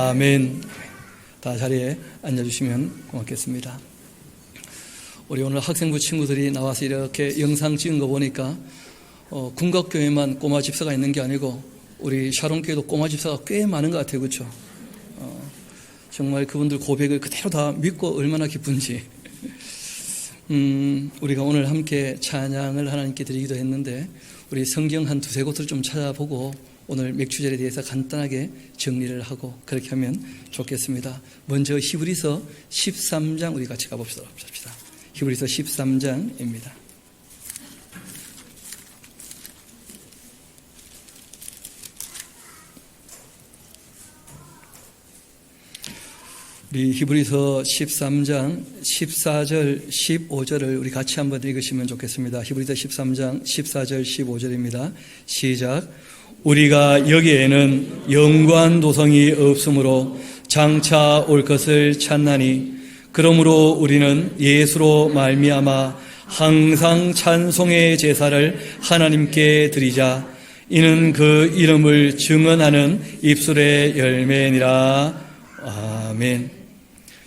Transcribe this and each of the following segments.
아멘. 다 자리에 앉아주시면 고맙겠습니다. 우리 오늘 학생부 친구들이 나와서 이렇게 영상 찍은 거 보니까 군각교회만 꼬마 집사가 있는 게 아니고 우리 샤론교회도 꼬마 집사가 꽤 많은 것 같아요. 그렇죠? 정말 그분들 고백을 그대로 다 믿고 얼마나 기쁜지. 우리가 오늘 함께 찬양을 하나님께 드리기도 했는데 우리 성경 한 두세 곳을 좀 찾아보고 오늘 맥주절에 대해서 간단하게 정리를 하고 그렇게 하면 좋겠습니다. 먼저 히브리서 13장 우리 같이 가봅시다. 히브리서 13장입니다. 우리 히브리서 13장 14절 15절을 우리 같이 한번 읽으시면 좋겠습니다. 히브리서 13장 14절 15절입니다. 시작. 우리가 여기에는 영관 도성이 없으므로 장차 올 것을 찾나니 그러므로 우리는 예수로 말미암아 항상 찬송의 제사를 하나님께 드리자. 이는 그 이름을 증언하는 입술의 열매니라. 아멘.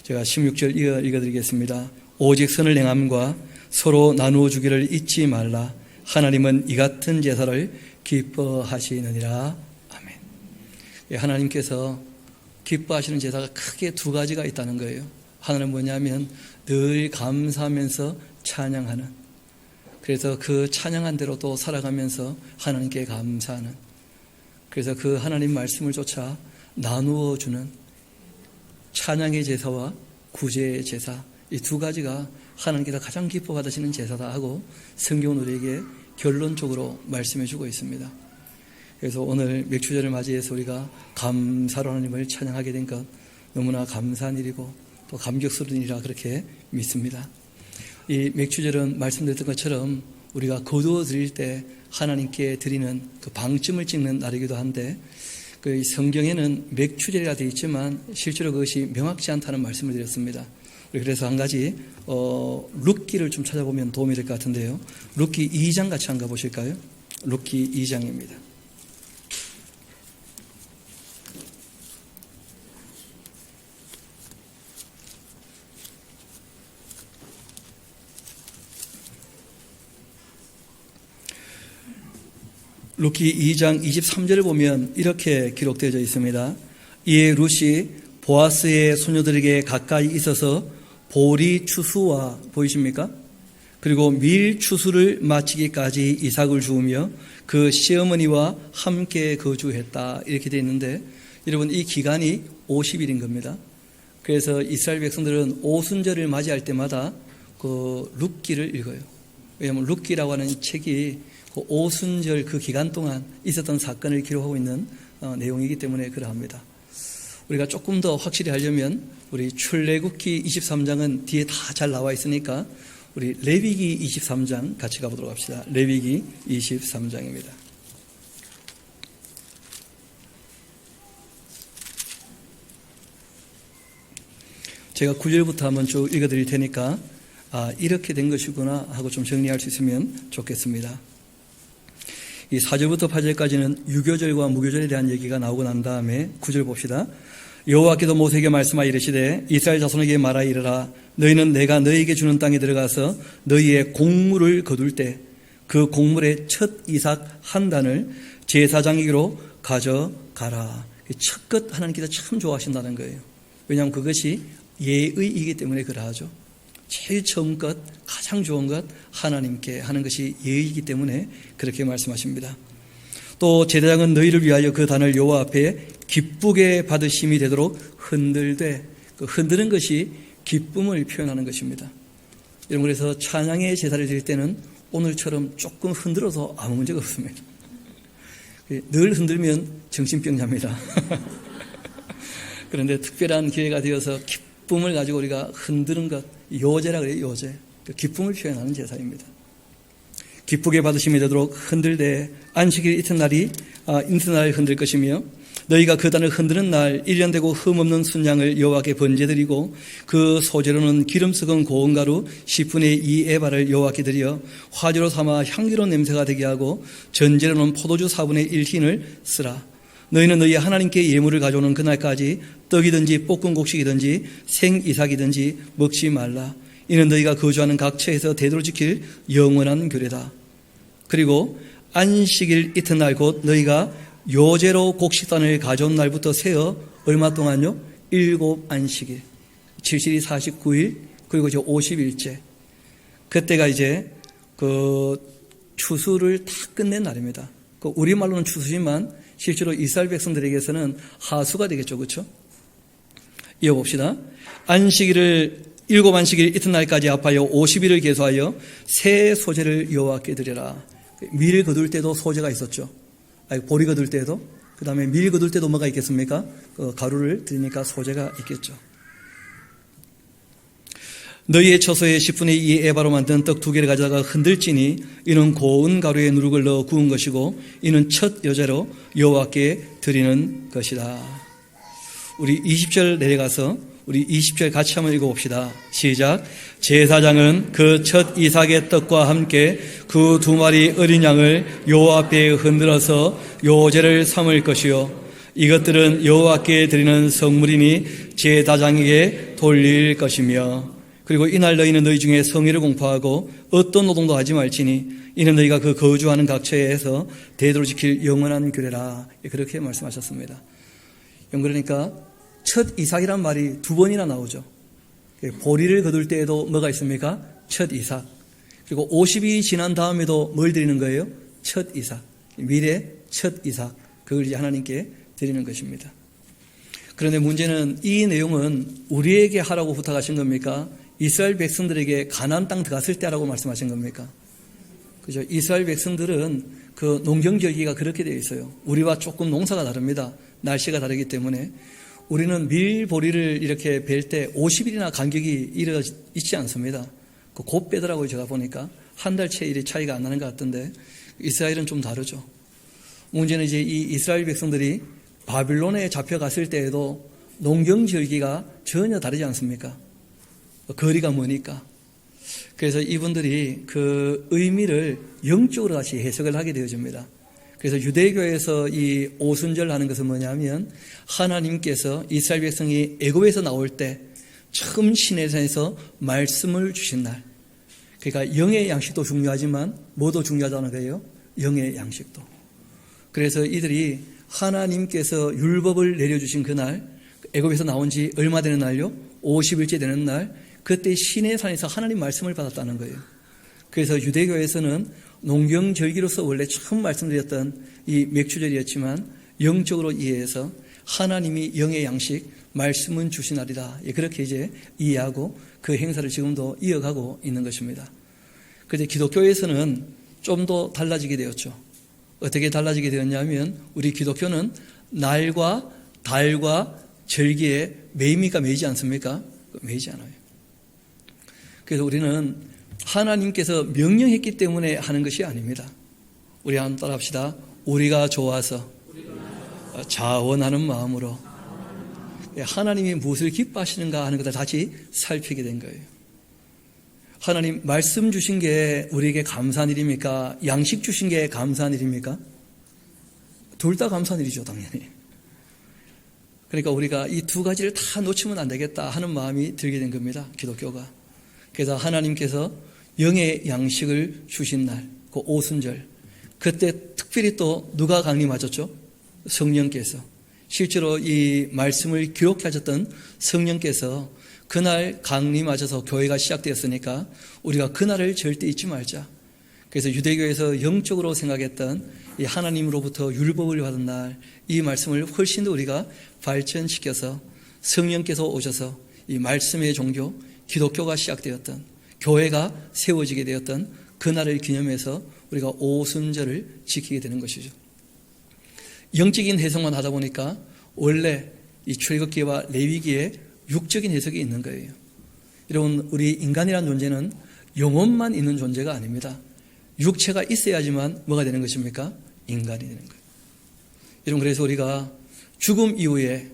제가 16절 읽어드리겠습니다. 오직 선을 행함과 서로 나누어 주기를 잊지 말라. 하나님은 이 같은 제사를 기뻐하시느니라. 아멘. 하나님께서 기뻐하시는 제사가 크게 두 가지가 있다는 거예요. 하나는 뭐냐면 늘 감사하면서 찬양하는, 그래서 그 찬양한 대로 또 살아가면서 하나님께 감사하는, 그래서 그 하나님 말씀을 쫓아 나누어 주는 찬양의 제사와 구제의 제사, 이 두 가지가 하나님께서 가장 기뻐 받으시는 제사다 하고 성경은 우리에게 결론적으로 말씀해 주고 있습니다. 그래서 오늘 맥주절을 맞이해서 우리가 감사로 하나님을 찬양하게 된 것 너무나 감사한 일이고 또 감격스러운 일이라 그렇게 믿습니다. 이 맥주절은 말씀드렸던 것처럼 우리가 거두어 드릴 때 하나님께 드리는 그 방점을 찍는 날이기도 한데 그 성경에는 맥주절이라 되어 있지만 실제로 그것이 명확지 않다는 말씀을 드렸습니다. 그래서 한 가지 룻기를 좀 찾아보면 도움이 될 것 같은데요. 룻기 2장 같이 한번 가보실까요? 룻기 2장입니다. 룻기 2장 23절을 보면 이렇게 기록되어 있습니다. 이에 룻이 보아스의 소녀들에게 가까이 있어서 보리 추수와 보이십니까? 그리고 밀 추수를 마치기까지 이삭을 주우며 그 시어머니와 함께 거주했다. 이렇게 되어 있는데 여러분 이 기간이 50일인 겁니다. 그래서 이스라엘 백성들은 오순절을 맞이할 때마다 그 룻기를 읽어요. 왜냐하면 룻기라고 하는 책이 그 오순절 그 기간 동안 있었던 사건을 기록하고 있는 내용이기 때문에 그러합니다. 우리가 조금 더 확실히 하려면 우리 출애굽기 23장은 뒤에 다 잘 나와 있으니까 우리 레위기 23장 같이 가보도록 합시다. 레위기 23장입니다. 제가 9절부터 한번 쭉 읽어드릴 테니까 이렇게 된 것이구나 하고 좀 정리할 수 있으면 좋겠습니다. 이 4절부터 8절까지는 유교절과 무교절에 대한 얘기가 나오고 난 다음에 9절 봅시다. 여호와께서 모세에게 말씀하여 이르시되 이스라엘 자손에게 말하여 이르라. 너희는 내가 너희에게 주는 땅에 들어가서 너희의 곡물을 거둘 때 그 곡물의 첫 이삭 한 단을 제사장에게로 가져가라. 첫 것 하나님께서 참 좋아하신다는 거예요. 왜냐하면 그것이 예의이기 때문에 그러하죠. 제일 처음 것, 가장 좋은 것 하나님께 하는 것이 예의이기 때문에 그렇게 말씀하십니다. 또 제사장은 너희를 위하여 그 단을 여호와 앞에 기쁘게 받으심이 되도록 흔들되, 그 흔드는 것이 기쁨을 표현하는 것입니다. 여러분 그래서 찬양의 제사를 드릴 때는 오늘처럼 조금 흔들어도 아무 문제가 없습니다. 늘 흔들면 정신병자입니다. 그런데 특별한 기회가 되어서 기쁨을 가지고 우리가 흔드는 것, 요제라 그래요. 요제. 기쁨을 표현하는 제사입니다. 기쁘게 받으심이 되도록 흔들되 안식일 이튿날이 이튿날 흔들 것이며 너희가 그 단을 흔드는 날 1년 되고 흠없는 순양을 여호와께 번제드리고 그 소재로는 기름 섞은 고운 가루 10분의 2 에바를 여호와께 드려 화제로 삼아 향기로운 냄새가 되게 하고 전제로는 포도주 4분의 1 흰을 쓰라. 너희는 너희 하나님께 예물을 가져오는 그날까지 떡이든지 볶은 곡식이든지 생이삭이든지 먹지 말라. 이는 너희가 거주하는 각 처에서 대대로 지킬 영원한 규례다. 그리고 안식일 이튿날 곧 너희가 요제로 곡식단을 가져온 날부터 세어 얼마 동안요? 7 안식일, 7일이 49일, 그리고 이제 50일째. 그때가 이제 그 추수를 다 끝낸 날입니다. 그 우리말로는 추수지만 실제로 이스라엘 백성들에게서는 하수가 되겠죠. 그렇죠? 이어봅시다. 안식일을 7 안식일 이튿날까지 합하여 50일을 계수하여 새 소재를 여호와께 드리라. 밀 거둘 때도 소재가 있었죠. 보리 거둘 때도, 그 다음에 밀 거둘 때도 뭐가 있겠습니까? 가루를 드리니까 소재가 있겠죠. 너희의 처소에 10분의 2 에바로 만든 떡 2개를 가져다가 흔들지니 이는 고운 가루에 누룩을 넣어 구운 것이고 이는 첫 여제로 여호와께 드리는 것이다. 우리 20절 내려가서 우리 20절 같이 한번 읽어봅시다. 시작. 제사장은 그 첫 이삭의 떡과 함께 그 2마리 어린 양을 여호와 앞에 흔들어서 요제를 삼을 것이요 이것들은 여호와께 드리는 성물이니 제사장에게 돌릴 것이며 그리고 이날 너희는 너희 중에 성의를 공포하고 어떤 노동도 하지 말지니 이는 너희가 그 거주하는 각 처에서 대대로 지킬 영원한 규례라. 그렇게 말씀하셨습니다. 그러니까 첫 이삭이란 말이 2번이나 나오죠. 보리를 거둘 때에도 뭐가 있습니까? 첫 이삭. 그리고 50이 지난 다음에도 뭘 드리는 거예요? 첫 이삭. 미래 첫 이삭. 그걸 이제 하나님께 드리는 것입니다. 그런데 문제는 이 내용은 우리에게 하라고 부탁하신 겁니까? 이스라엘 백성들에게 가나안 땅 들어갔을 때 하라고 말씀하신 겁니까? 그죠? 이스라엘 백성들은 그 농경지역이 그렇게 되어 있어요. 우리와 조금 농사가 다릅니다. 날씨가 다르기 때문에. 우리는 밀, 보리를 이렇게 벨 때 50일이나 간격이 있지 않습니다. 곧 빼더라고요. 제가 보니까. 한 달 채 일이 차이가 안 나는 것 같던데 이스라엘은 좀 다르죠. 문제는 이제 이 이스라엘 백성들이 바빌론에 잡혀갔을 때에도 농경지역이 전혀 다르지 않습니까? 거리가 머니까. 그래서 이분들이 그 의미를 영적으로 다시 해석을 하게 되어집니다. 그래서 유대교에서 이 오순절 하는 것은 뭐냐면 하나님께서 이스라엘 백성이 애굽에서 나올 때 처음 시내산에서 말씀을 주신 날. 그러니까 영의 양식도 중요하지만 뭐도 중요하다는 거예요? 영의 양식도. 그래서 이들이 하나님께서 율법을 내려주신 그날, 애굽에서 나온 지 얼마 되는 날요? 50일째 되는 날, 그때 시내산에서 하나님 말씀을 받았다는 거예요. 그래서 유대교에서는 농경절기로서 원래 처음 말씀드렸던 이 맥주절이었지만 영적으로 이해해서 하나님이 영의 양식, 말씀은 주시나리다. 그렇게 이제 이해하고 그 행사를 지금도 이어가고 있는 것입니다. 그런데 기독교에서는 좀 더 달라지게 되었죠. 어떻게 달라지게 되었냐면 우리 기독교는 날과 달과 절기에 매입니까? 매이지 않습니까? 매이지 않아요. 그래서 우리는 하나님께서 명령했기 때문에 하는 것이 아닙니다. 우리 한번 따라합시다. 우리가 좋아서 자원하는 마음으로 하나님이 무엇을 기뻐하시는가 하는 것을 다시 살피게 된 거예요. 하나님 말씀 주신 게 우리에게 감사한 일입니까? 양식 주신 게 감사한 일입니까? 둘 다 감사한 일이죠, 당연히. 그러니까 우리가 이 2가지를 다 놓치면 안 되겠다 하는 마음이 들게 된 겁니다, 기독교가. 그래서 하나님께서 영의 양식을 주신 날, 그 오순절. 그때 특별히 또 누가 강림하셨죠? 성령께서. 실제로 이 말씀을 기록해 하셨던 성령께서 그날 강림하셔서 교회가 시작되었으니까 우리가 그날을 절대 잊지 말자. 그래서 유대교에서 영적으로 생각했던 이 하나님으로부터 율법을 받은 날, 이 말씀을 훨씬 더 우리가 발전시켜서 성령께서 오셔서 이 말씀의 종교, 기독교가 시작되었던, 교회가 세워지게 되었던 그날을 기념해서 우리가 오순절을 지키게 되는 것이죠. 영적인 해석만 하다 보니까 원래 이 출애굽기와 레위기에 육적인 해석이 있는 거예요. 여러분, 우리 인간이라는 존재는 영혼만 있는 존재가 아닙니다. 육체가 있어야지만 뭐가 되는 것입니까? 인간이 되는 거예요. 여러분, 그래서 우리가 죽음 이후에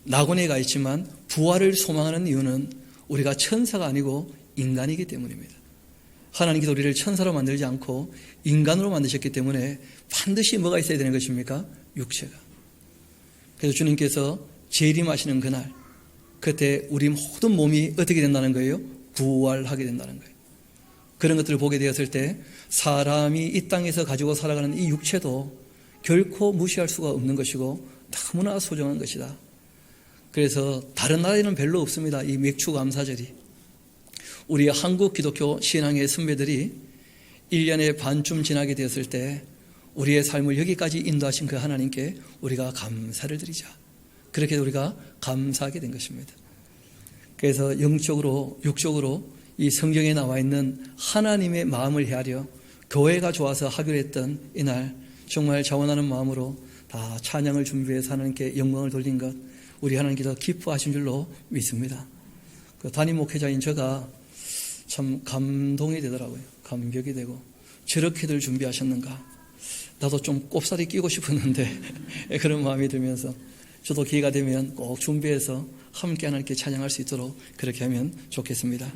낙원에 가 있지만 부활을 소망하는 이유는 우리가 천사가 아니고 인간이기 때문입니다. 하나님께서 우리를 천사로 만들지 않고 인간으로 만드셨기 때문에 반드시 뭐가 있어야 되는 것입니까? 육체가. 그래서 주님께서 재림하시는 그날, 그때 우리 모든 몸이 어떻게 된다는 거예요? 부활하게 된다는 거예요. 그런 것들을 보게 되었을 때 사람이 이 땅에서 가지고 살아가는 이 육체도 결코 무시할 수가 없는 것이고 너무나 소중한 것이다. 그래서 다른 나라에는 별로 없습니다. 이 맥추감사절이. 우리 한국 기독교 신앙의 선배들이 1년의 반쯤 지나게 되었을 때 우리의 삶을 여기까지 인도하신 그 하나님께 우리가 감사를 드리자. 그렇게 우리가 감사하게 된 것입니다. 그래서 영적으로 육적으로 이 성경에 나와 있는 하나님의 마음을 헤아려 교회가 좋아서 하기로 했던 이날 정말 자원하는 마음으로 다 찬양을 준비해서 하나님께 영광을 돌린 것 우리 하나님께서 기뻐하신 줄로 믿습니다. 그 담임 목회자인 제가 참 감동이 되더라고요. 감격이 되고 저렇게들 준비하셨는가. 나도 좀 꼽살이 끼고 싶었는데 그런 마음이 들면서 저도 기회가 되면 꼭 준비해서 함께 하나님께 찬양할 수 있도록 그렇게 하면 좋겠습니다.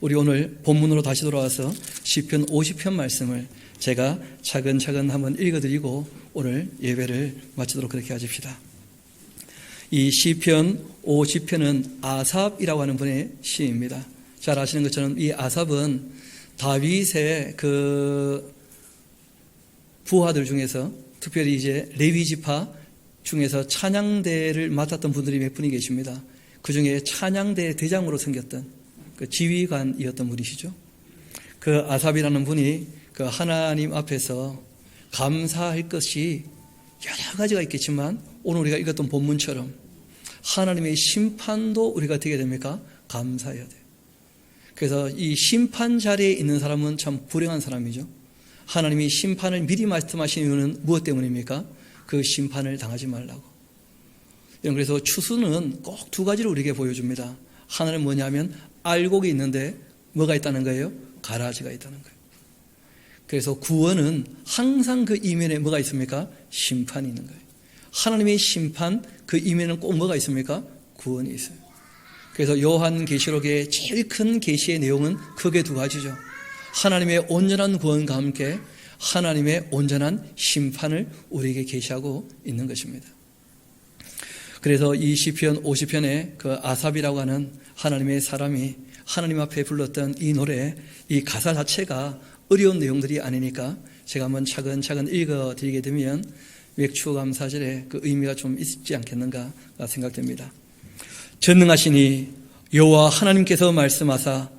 우리 오늘 본문으로 다시 돌아와서 시편 50편 말씀을 제가 차근차근 한번 읽어드리고 오늘 예배를 마치도록 그렇게 하십시다. 이 시편 50편은 아삽이라고 하는 분의 시입니다. 잘 아시는 것처럼 이 아삽은 다윗의 그 부하들 중에서 특별히 이제 레위 지파 중에서 찬양대를 맡았던 분들이 몇 분이 계십니다. 그 중에 찬양대 대장으로 섬겼던 그 지휘관이었던 분이시죠. 그 아삽이라는 분이 그 하나님 앞에서 감사할 것이 여러 가지가 있겠지만 오늘 우리가 읽었던 본문처럼 하나님의 심판도 우리가 어떻게 됩니까? 감사해야 돼요. 그래서 이 심판 자리에 있는 사람은 참 불행한 사람이죠. 하나님이 심판을 미리 말씀하신 이유는 무엇 때문입니까? 그 심판을 당하지 말라고. 그래서 추수는 꼭 두 가지를 우리에게 보여줍니다. 하나는 뭐냐면 알곡이 있는데 뭐가 있다는 거예요? 가라지가 있다는 거예요. 그래서 구원은 항상 그 이면에 뭐가 있습니까? 심판이 있는 거예요. 하나님의 심판 그 이면에는 꼭 뭐가 있습니까? 구원이 있어요. 그래서 요한계시록의 제일 큰 계시의 내용은 크게 두 가지죠. 하나님의 온전한 구원과 함께 하나님의 온전한 심판을 우리에게 계시하고 있는 것입니다. 그래서 이 시편 50편에 그 아삽이라고 하는 하나님의 사람이 하나님 앞에 불렀던 이 노래, 이 가사 자체가 어려운 내용들이 아니니까 제가 한번 차근차근 읽어드리게 되면 맥추감사절의 그 의미가 좀 있지 않겠는가 생각됩니다. 전능하시니 여호와 하나님께서 말씀하사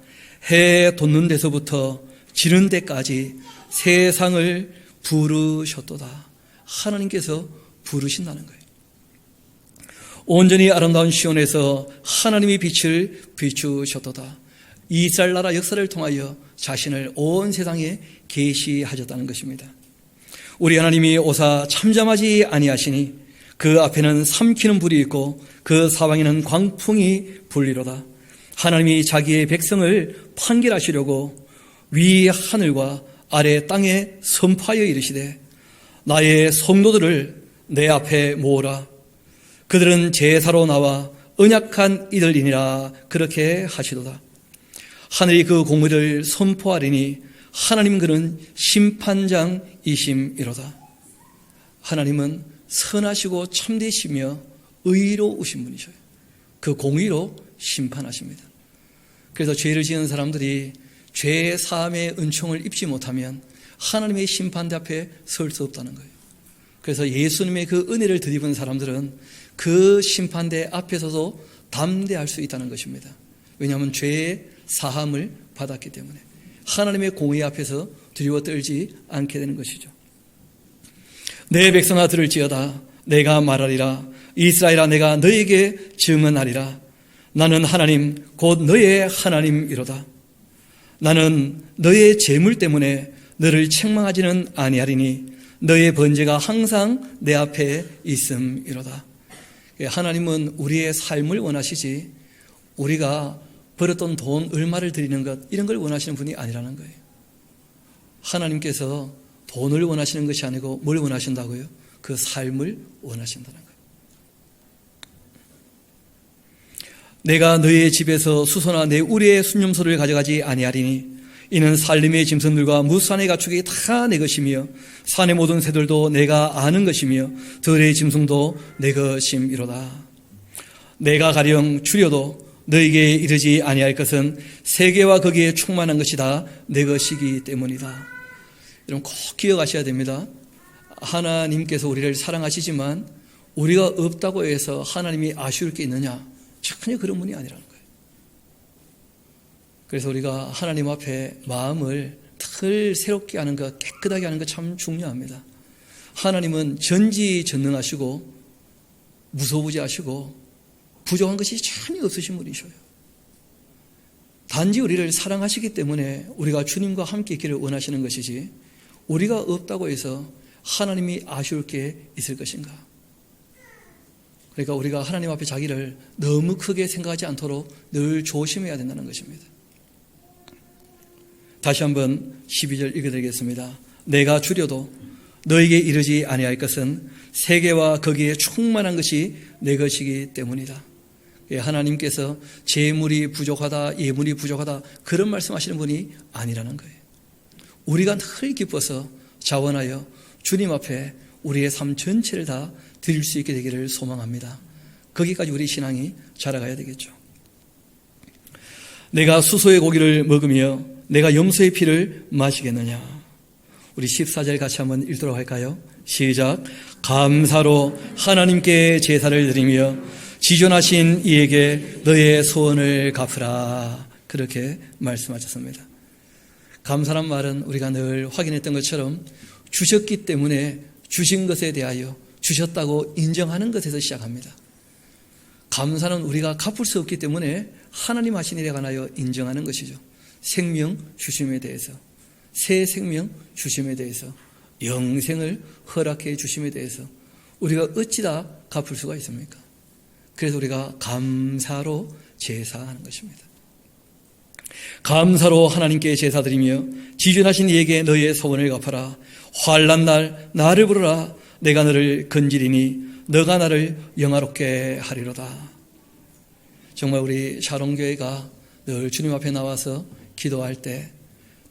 해 돋는 데서부터 지는 데까지 세상을 부르셨도다. 하나님께서 부르신다는 거예요. 온전히 아름다운 시온에서 하나님이 빛을 비추셨도다. 이스라엘 나라 역사를 통하여 자신을 온 세상에 계시하셨다는 것입니다. 우리 하나님이 오사 잠잠하지 아니하시니 그 앞에는 삼키는 불이 있고 그 사방에는 광풍이 불리로다. 하나님이 자기의 백성을 판결하시려고 위 하늘과 아래 땅에 선포하여 이르시되 나의 성도들을 내 앞에 모으라. 그들은 제사로 나와 언약한 이들이니라. 그렇게 하시도다. 하늘이 그 공의를 선포하리니 하나님 그는 심판장이심이로다. 하나님은 선하시고 참되시며 의로우신 분이셔요. 그 공의로 심판하십니다. 그래서 죄를 지은 사람들이 죄의 사함의 은총을 입지 못하면 하나님의 심판대 앞에 설 수 없다는 거예요. 그래서 예수님의 그 은혜를 덧입은 사람들은 그 심판대 앞에서도 담대할 수 있다는 것입니다. 왜냐하면 죄의 사함을 받았기 때문에 하나님의 공의 앞에서 두려워 떨지 않게 되는 것이죠. 내 백성아 들을지어다. 내가 말하리라. 이스라엘아 내가 너에게 증언하리라. 나는 하나님 곧 너의 하나님이로다. 나는 너의 재물 때문에 너를 책망하지는 아니하리니 너의 번제가 항상 내 앞에 있음이로다. 하나님은 우리의 삶을 원하시지 우리가 벌었던 돈 얼마를 드리는 것 이런 걸 원하시는 분이 아니라는 거예요. 하나님께서 돈을 원하시는 것이 아니고 뭘 원하신다고요? 그 삶을 원하신다는 거예요. 내가 너의 집에서 수소나 내 우리의 순념소를 가져가지 아니하리니 이는 산림의 짐승들과 무산의 가축이 다 내 것이며 산의 모든 새들도 내가 아는 것이며 들의 짐승도 내 것임이로다. 내가 가령 줄여도 너에게 이르지 아니할 것은 세계와 거기에 충만한 것이 다 내 것이기 때문이다. 여러분 꼭 기억하셔야 됩니다. 하나님께서 우리를 사랑하시지만 우리가 없다고 해서 하나님이 아쉬울 게 있느냐? 전혀 그런 분이 아니라는 거예요. 그래서 우리가 하나님 앞에 마음을 늘 새롭게 하는 것, 깨끗하게 하는 것 참 중요합니다. 하나님은 전지전능하시고 무소부지하시고 부족한 것이 전혀 없으신 분이셔요. 단지 우리를 사랑하시기 때문에 우리가 주님과 함께 있기를 원하시는 것이지 우리가 없다고 해서 하나님이 아쉬울 게 있을 것인가? 그러니까 우리가 하나님 앞에 자기를 너무 크게 생각하지 않도록 늘 조심해야 된다는 것입니다. 다시 한번 12절 읽어드리겠습니다. 내가 줄여도 너에게 이르지 아니할 것은 세계와 거기에 충만한 것이 내 것이기 때문이다. 하나님께서 재물이 부족하다, 예물이 부족하다 그런 말씀하시는 분이 아니라는 거예요. 우리가 늘 기뻐서 자원하여 주님 앞에 우리의 삶 전체를 다 드릴 수 있게 되기를 소망합니다. 거기까지 우리 신앙이 자라가야 되겠죠. 내가 수소의 고기를 먹으며 내가 염소의 피를 마시겠느냐. 우리 14절 같이 한번 읽도록 할까요? 시작. 감사로 하나님께 제사를 드리며 지존하신 이에게 너의 소원을 갚으라. 그렇게 말씀하셨습니다. 감사란 말은 우리가 늘 확인했던 것처럼 주셨기 때문에 주신 것에 대하여 주셨다고 인정하는 것에서 시작합니다. 감사는 우리가 갚을 수 없기 때문에 하나님 하신 일에 관하여 인정하는 것이죠. 생명 주심에 대해서, 새 생명 주심에 대해서, 영생을 허락해 주심에 대해서 우리가 어찌다 갚을 수가 있습니까? 그래서 우리가 감사로 제사하는 것입니다. 감사로 하나님께 제사드리며 지존하신 이에게 너의 소원을 갚아라. 환난 날 나를 부르라. 내가 너를 건지리니 너가 나를 영화롭게 하리로다. 정말 우리 샤론교회가 늘 주님 앞에 나와서 기도할 때,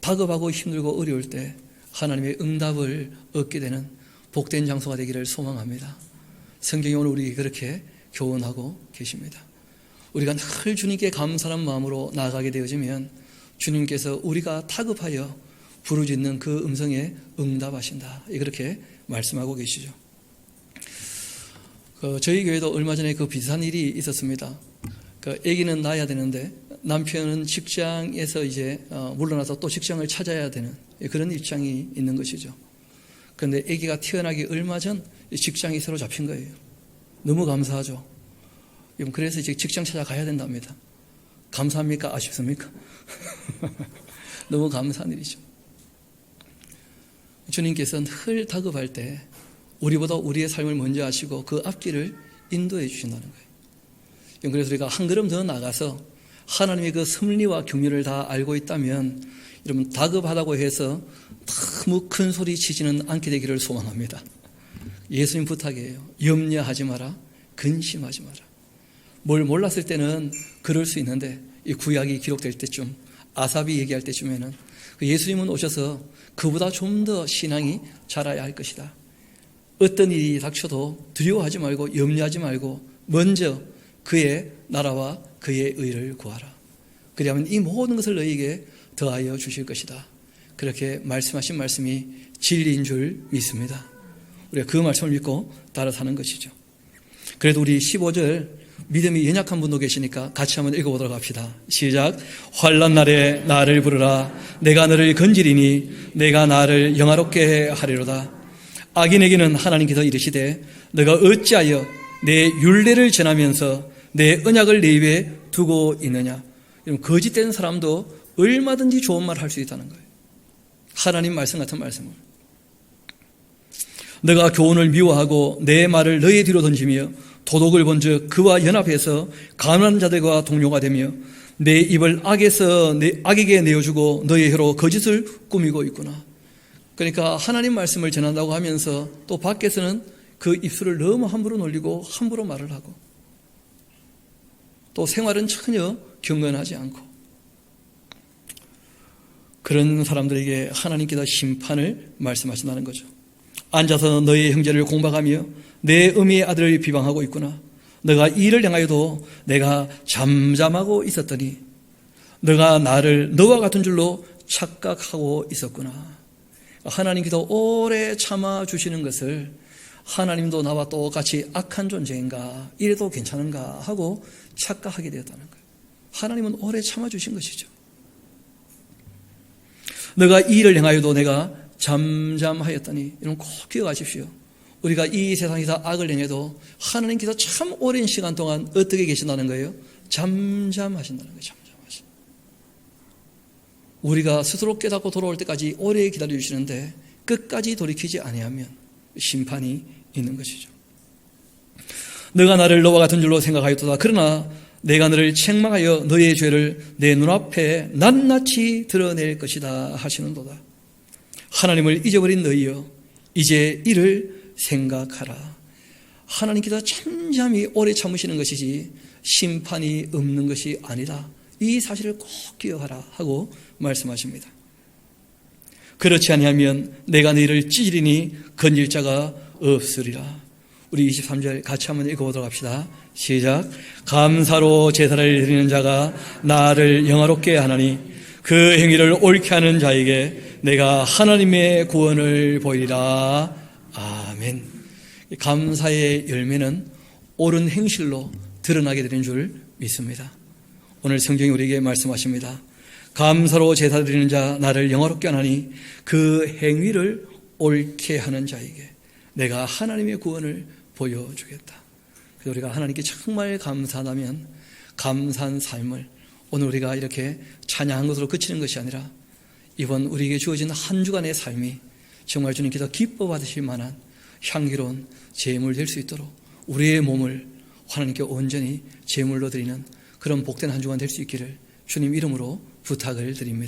다급하고 힘들고 어려울 때 하나님의 응답을 얻게 되는 복된 장소가 되기를 소망합니다. 성경이 오늘 우리 그렇게 교훈하고 계십니다. 우리가 늘 주님께 감사한 마음으로 나아가게 되어지면 주님께서 우리가 다급하여 부르짖는 그 음성에 응답하신다. 그렇게 말씀하고 계시죠. 저희 교회도 얼마 전에 그 비슷한 일이 있었습니다. 아기는 낳아야 되는데 남편은 직장에서 이제 물러나서 또 직장을 찾아야 되는 그런 입장이 있는 것이죠. 그런데 아기가 태어나기 얼마 전 직장이 새로 잡힌 거예요. 너무 감사하죠. 그래서 이제 직장 찾아가야 된답니다. 감사합니까? 아쉽습니까? 너무 감사한 일이죠. 주님께서는 늘 다급할 때 우리보다 우리의 삶을 먼저 하시고 그 앞길을 인도해 주신다는 거예요. 그래서 우리가 한 걸음 더 나가서 하나님의 그 섭리와 경륜을 다 알고 있다면 여러분 다급하다고 해서 너무 큰 소리 치지는 않게 되기를 소망합니다. 예수님 부탁이에요. 염려하지 마라. 근심하지 마라. 뭘 몰랐을 때는 그럴 수 있는데 이 구약이 기록될 때쯤 아삽이 얘기할 때쯤에는 예수님은 오셔서 그보다 좀 더 신앙이 자라야 할 것이다. 어떤 일이 닥쳐도 두려워하지 말고 염려하지 말고 먼저 그의 나라와 그의 의를 구하라. 그리하면 이 모든 것을 너희에게 더하여 주실 것이다. 그렇게 말씀하신 말씀이 진리인 줄 믿습니다. 우리가 그 말씀을 믿고 따라 사는 것이죠. 그래도 우리 15절 믿음이 연약한 분도 계시니까 같이 한번 읽어보도록 합시다. 시작. 환난 날에 나를 부르라. 내가 너를 건지리니 내가 나를 영화롭게 하리로다. 악인에게는 하나님께서 이르시되 너가 어찌하여 내 율례를 전하면서 내 언약을 내 입에 두고 있느냐. 거짓된 사람도 얼마든지 좋은 말 할 수 있다는 거예요. 하나님 말씀 같은 말씀을. 너가 교훈을 미워하고 내 말을 너의 뒤로 던지며 도덕을 본즉 그와 연합해서 가난한 자들과 동료가 되며 내 입을 악에게 내어주고 너의 혀로 거짓을 꾸미고 있구나. 그러니까 하나님 말씀을 전한다고 하면서 또 밖에서는 그 입술을 너무 함부로 놀리고 함부로 말을 하고 또 생활은 전혀 경건하지 않고 그런 사람들에게 하나님께서 심판을 말씀하신다는 거죠. 앉아서 너의 형제를 공박하며 내 어미의 아들을 비방하고 있구나. 너가 이를 향하여도 내가 잠잠하고 있었더니 너가 나를 너와 같은 줄로 착각하고 있었구나. 하나님께서 오래 참아주시는 것을 하나님도 나와 똑같이 악한 존재인가, 이래도 괜찮은가 하고 착각하게 되었다는 거예요. 하나님은 오래 참아주신 것이죠. 너가 이 일을 행하여도 내가 잠잠하였더니, 여러분 꼭 기억하십시오. 우리가 이 세상에서 악을 행해도 하나님께서 참 오랜 시간 동안 어떻게 계신다는 거예요? 잠잠하신다는 거예요. 잠잠하신. 우리가 스스로 깨닫고 돌아올 때까지 오래 기다려주시는데 끝까지 돌이키지 아니하면 심판이 있는 것이죠. 너가 나를 너와 같은 줄로 생각하였도다. 그러나 내가 너를 책망하여 너의 죄를 내 눈앞에 낱낱이 드러낼 것이다 하시는도다. 하나님을 잊어버린 너희여, 이제 이를 생각하라. 하나님께서 잠잠히 오래 참으시는 것이지 심판이 없는 것이 아니다. 이 사실을 꼭 기억하라 하고 말씀하십니다. 그렇지 아니하면 내가 너희를 찌르니 건질 자가 없으리라. 우리 23절 같이 한번 읽어보도록 합시다. 시작. 감사로 제사를 드리는 자가 나를 영화롭게 하나니 그 행위를 옳게 하는 자에게 내가 하나님의 구원을 보이리라. 아멘. 감사의 열매는 옳은 행실로 드러나게 되는 줄 믿습니다. 오늘 성경이 우리에게 말씀하십니다. 감사로 제사 드리는 자 나를 영화롭게 하나니 그 행위를 옳게 하는 자에게 내가 하나님의 구원을 보여주겠다. 그래서 우리가 하나님께 정말 감사하다면 감사한 삶을 오늘 우리가 이렇게 찬양한 것으로 그치는 것이 아니라 이번 우리에게 주어진 한 주간의 삶이 정말 주님께서 기뻐 받으실 만한 향기로운 제물 될 수 있도록 우리의 몸을 하나님께 온전히 제물로 드리는 그런 복된 한 주간 될 수 있기를 주님 이름으로 부탁을 드립니다.